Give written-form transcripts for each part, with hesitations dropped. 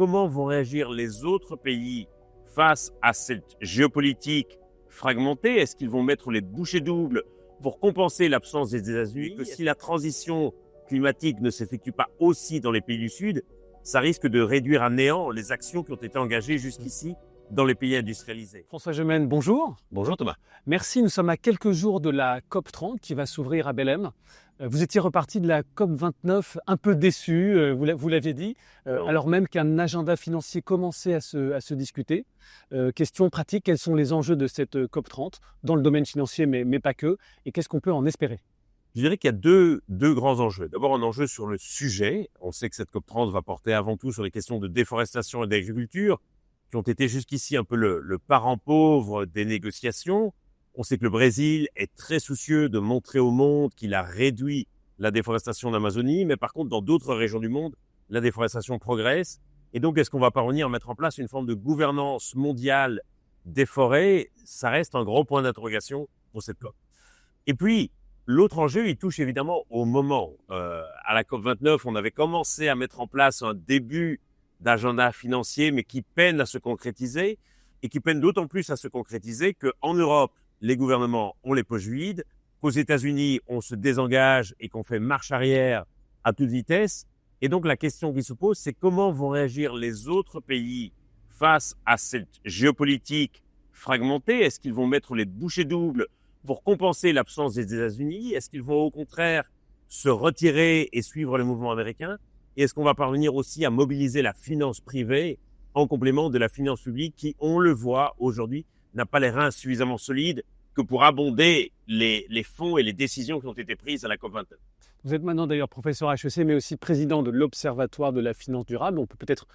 comment vont réagir les autres pays face à cette géopolitique fragmentée. Est-ce qu'ils vont mettre les bouchées doubles pour compenser l'absence des États-Unis? Que si la transition climatique ne s'effectue pas aussi dans les pays du Sud, ça risque de réduire à néant les actions qui ont été engagées jusqu'ici dans les pays industrialisés. François Gemène, bonjour. Bonjour Thomas. Merci, nous sommes à quelques jours de la COP30 qui va s'ouvrir à Belém. Vous étiez reparti de la COP29 un peu déçu, vous l'aviez dit, alors même qu'un agenda financier commençait à se discuter. Question pratique, quels sont les enjeux de cette COP30 dans le domaine financier, mais pas que, et qu'est-ce qu'on peut en espérer? Je dirais qu'il y a deux grands enjeux. D'abord, un enjeu sur le sujet. On sait que cette COP30 va porter avant tout sur les questions de déforestation et d'agriculture, qui ont été jusqu'ici un peu le parent pauvre des négociations. On sait que le Brésil est très soucieux de montrer au monde qu'il a réduit la déforestation d'Amazonie, mais par contre, dans d'autres régions du monde, la déforestation progresse. Et donc, est-ce qu'on va parvenir à mettre en place une forme de gouvernance mondiale des forêts? Ça reste un gros point d'interrogation pour cette COP. Et puis, l'autre enjeu, il touche évidemment au moment. À la COP29, on avait commencé à mettre en place un début d'agenda financier, mais qui peine à se concrétiser, et qui peine d'autant plus à se concrétiser qu'en Europe, les gouvernements ont les poches vides, qu'aux États-Unis, on se désengage et qu'on fait marche arrière à toute vitesse. Et donc, la question qui se pose, c'est comment vont réagir les autres pays face à cette géopolitique fragmentée? Est-ce qu'ils vont mettre les bouchées doubles pour compenser l'absence des États-Unis? Est-ce qu'ils vont au contraire se retirer et suivre le mouvement américain? Et est-ce qu'on va parvenir aussi à mobiliser la finance privée en complément de la finance publique qui, on le voit aujourd'hui, n'a pas les reins suffisamment solides que pour abonder les fonds et les décisions qui ont été prises à la COP29. Vous êtes maintenant d'ailleurs professeur à HEC, mais aussi président de l'Observatoire de la finance durable. On peut peut-être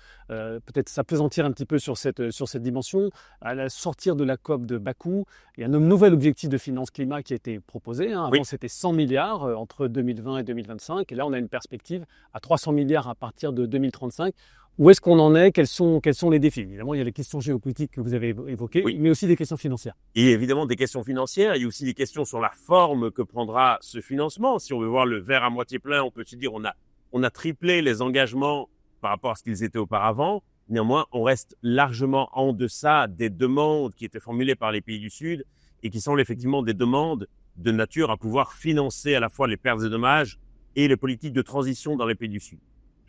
s'appesantir un petit peu sur cette dimension. À la sortir de la COP de Bakou, il y a un nouvel objectif de finance climat qui a été proposé. Avant, Oui. c'était 100 milliards entre 2020 et 2025. Et là, on a une perspective à 300 milliards à partir de 2035. Où est-ce qu'on en est? Quels sont les défis? Évidemment, il y a les questions géopolitiques que vous avez évoquées, Oui. mais aussi des questions financières. Et évidemment des questions financières, il y a aussi des questions sur la forme que prendra ce financement. Si on veut voir le verre à moitié plein, on peut se dire on a triplé les engagements par rapport à ce qu'ils étaient auparavant. Néanmoins, on reste largement en deçà des demandes qui étaient formulées par les pays du Sud et qui sont effectivement des demandes de nature à pouvoir financer à la fois les pertes et dommages et les politiques de transition dans les pays du Sud.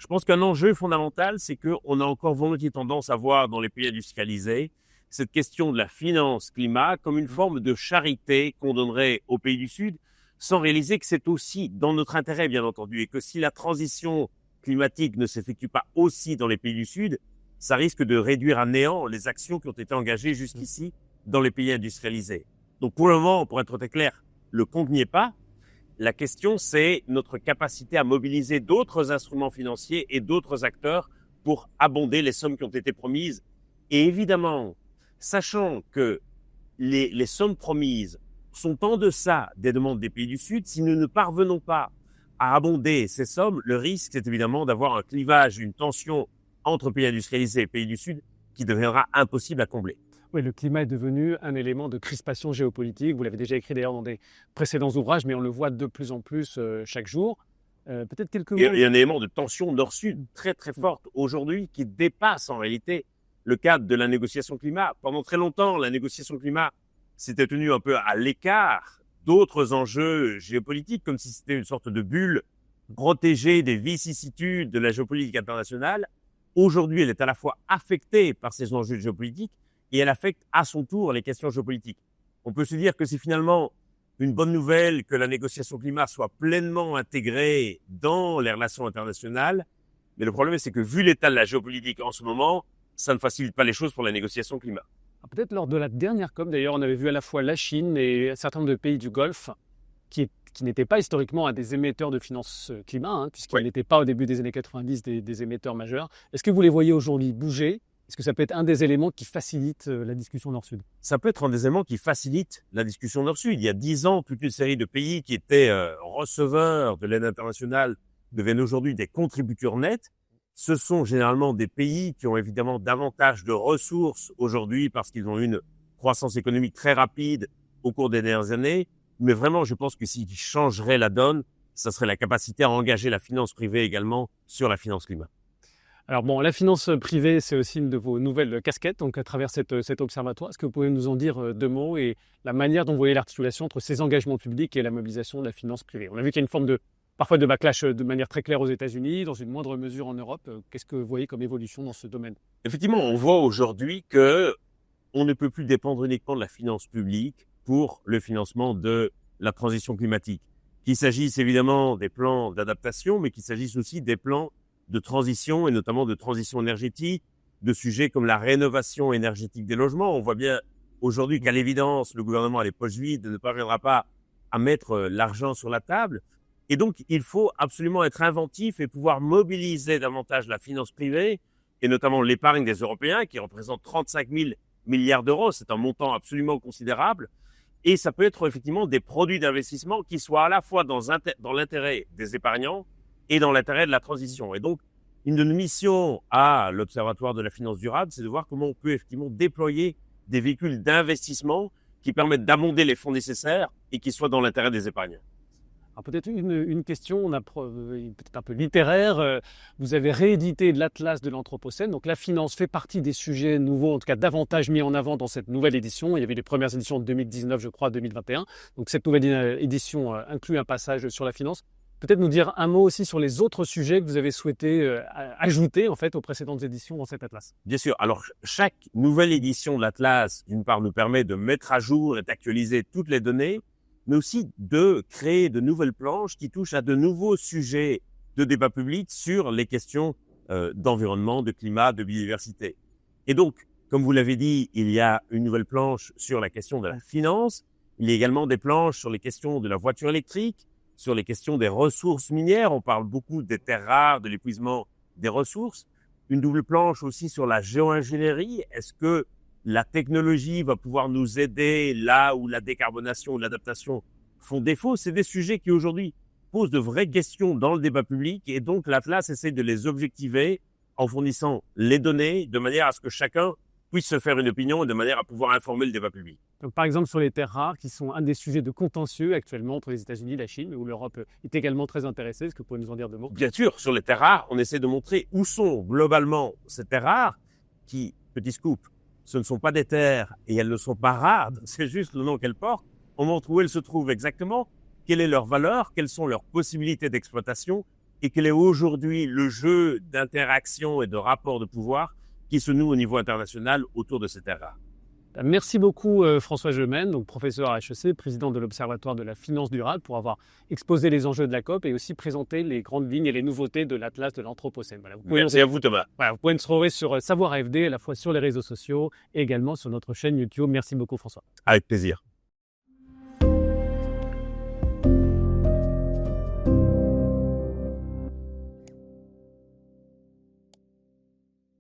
Je pense qu'un enjeu fondamental, c'est qu'on a encore volontiers tendance à voir dans les pays industrialisés cette question de la finance climat comme une forme de charité qu'on donnerait aux pays du Sud, sans réaliser que c'est aussi dans notre intérêt, bien entendu, et que si la transition climatique ne s'effectue pas aussi dans les pays du Sud, ça risque de réduire à néant les actions qui ont été engagées jusqu'ici dans les pays industrialisés. Donc pour le moment, pour être très clair, le compte n'y est pas. La question, c'est notre capacité à mobiliser d'autres instruments financiers et d'autres acteurs pour abonder les sommes qui ont été promises. Et évidemment, sachant que les sommes promises sont en deçà des demandes des pays du Sud, si nous ne parvenons pas à abonder ces sommes, le risque, c'est évidemment d'avoir un clivage, une tension entre pays industrialisés et pays du Sud qui deviendra impossible à combler. Oui, le climat est devenu un élément de crispation géopolitique. Vous l'avez déjà écrit d'ailleurs dans des précédents ouvrages, mais on le voit de plus en plus chaque jour. Peut-être quelques mots. Et un élément de tension nord-sud très très forte aujourd'hui qui dépasse en réalité le cadre de la négociation climat. Pendant très longtemps, la négociation climat s'était tenue un peu à l'écart d'autres enjeux géopolitiques, comme si c'était une sorte de bulle protégée des vicissitudes de la géopolitique internationale. Aujourd'hui, elle est à la fois affectée par ces enjeux géopolitiques et elle affecte à son tour les questions géopolitiques. On peut se dire que c'est finalement une bonne nouvelle que la négociation climat soit pleinement intégrée dans les relations internationales, mais le problème c'est que vu l'état de la géopolitique en ce moment, ça ne facilite pas les choses pour la négociation climat. Peut-être lors de la dernière COP, d'ailleurs, on avait vu à la fois la Chine et un certain nombre de pays du Golfe qui n'étaient pas historiquement des émetteurs de finance climat, puisqu'ils n'étaient pas au début des années 90 des émetteurs majeurs. Est-ce que vous les voyez aujourd'hui bouger? Est-ce que ça peut être un des éléments qui facilite la discussion Nord-Sud? Ça peut être un des éléments qui facilite la discussion Nord-Sud. Il y a 10 ans, toute une série de pays qui étaient receveurs de l'aide internationale deviennent aujourd'hui des contributeurs nets. Ce sont généralement des pays qui ont évidemment davantage de ressources aujourd'hui parce qu'ils ont une croissance économique très rapide au cours des dernières années. Mais vraiment, je pense que ce qui changerait la donne, ça serait la capacité à engager la finance privée également sur la finance climat. Alors bon, la finance privée, c'est aussi une de vos nouvelles casquettes, donc à travers cet observatoire. Est-ce que vous pouvez nous en dire deux mots et la manière dont vous voyez l'articulation entre ces engagements publics et la mobilisation de la finance privée? On a vu qu'il y a une forme parfois de backlash de manière très claire aux États-Unis, dans une moindre mesure en Europe. Qu'est-ce que vous voyez comme évolution dans ce domaine? Effectivement, on voit aujourd'hui que on ne peut plus dépendre uniquement de la finance publique pour le financement de la transition climatique. Qu'il s'agisse évidemment des plans d'adaptation, mais qu'il s'agisse aussi des plans de transition et notamment de transition énergétique, de sujets comme la rénovation énergétique des logements. On voit bien aujourd'hui qu'à l'évidence, le gouvernement a les poches vides et ne parviendra pas à mettre l'argent sur la table. Et donc, il faut absolument être inventif et pouvoir mobiliser davantage la finance privée et notamment l'épargne des Européens qui représente 35 000 milliards d'euros. C'est un montant absolument considérable. Et ça peut être effectivement des produits d'investissement qui soient à la fois dans l'intérêt des épargnants et dans l'intérêt de la transition. Et donc, une de nos missions à l'Observatoire de la finance durable, c'est de voir comment on peut effectivement déployer des véhicules d'investissement qui permettent d'abonder les fonds nécessaires et qui soient dans l'intérêt des épargnants. Alors peut-être une question, peut-être un peu littéraire. Vous avez réédité l'Atlas de l'Anthropocène. Donc la finance fait partie des sujets nouveaux, en tout cas davantage mis en avant dans cette nouvelle édition. Il y avait les premières éditions en 2019, je crois, 2021. Donc cette nouvelle édition inclut un passage sur la finance. Peut-être nous dire un mot aussi sur les autres sujets que vous avez souhaité ajouter en fait aux précédentes éditions dans cet atlas. Bien sûr. Alors, chaque nouvelle édition de l'Atlas, d'une part, nous permet de mettre à jour et d'actualiser toutes les données, mais aussi de créer de nouvelles planches qui touchent à de nouveaux sujets de débat public sur les questions d'environnement, de climat, de biodiversité. Et donc, comme vous l'avez dit, il y a une nouvelle planche sur la question de la finance. Il y a également des planches sur les questions de la voiture électrique, sur les questions des ressources minières. On parle beaucoup des terres rares, de l'épuisement des ressources. Une double planche aussi sur la géo-ingénierie. Est-ce que la technologie va pouvoir nous aider là où la décarbonation ou l'adaptation font défaut? C'est des sujets qui aujourd'hui posent de vraies questions dans le débat public et donc l'Atlas essaie de les objectiver en fournissant les données de manière à ce que chacun puisse se faire une opinion et de manière à pouvoir informer le débat public. Donc, par exemple, sur les terres rares, qui sont un des sujets de contentieux actuellement entre les États-Unis et la Chine, mais où l'Europe est également très intéressée. Est-ce que vous pouvez nous en dire deux mots? Bien sûr, sur les terres rares, on essaie de montrer où sont globalement ces terres rares qui, petit scoop, ce ne sont pas des terres et elles ne sont pas rares, c'est juste le nom qu'elles portent. On montre où elles se trouvent exactement, quelle est leur valeur, quelles sont leurs possibilités d'exploitation et quel est aujourd'hui le jeu d'interaction et de rapport de pouvoir qui se noue au niveau international autour de ces terres rares. Merci beaucoup François Gemène, donc professeur à HEC, président de l'Observatoire de la finance durable, pour avoir exposé les enjeux de la COP et aussi présenté les grandes lignes et les nouveautés de l'Atlas de l'Anthropocène. Voilà, Merci à vous Thomas. Voilà, vous pouvez nous retrouver sur Savoir AFD, à la fois sur les réseaux sociaux et également sur notre chaîne YouTube. Merci beaucoup François. Avec plaisir.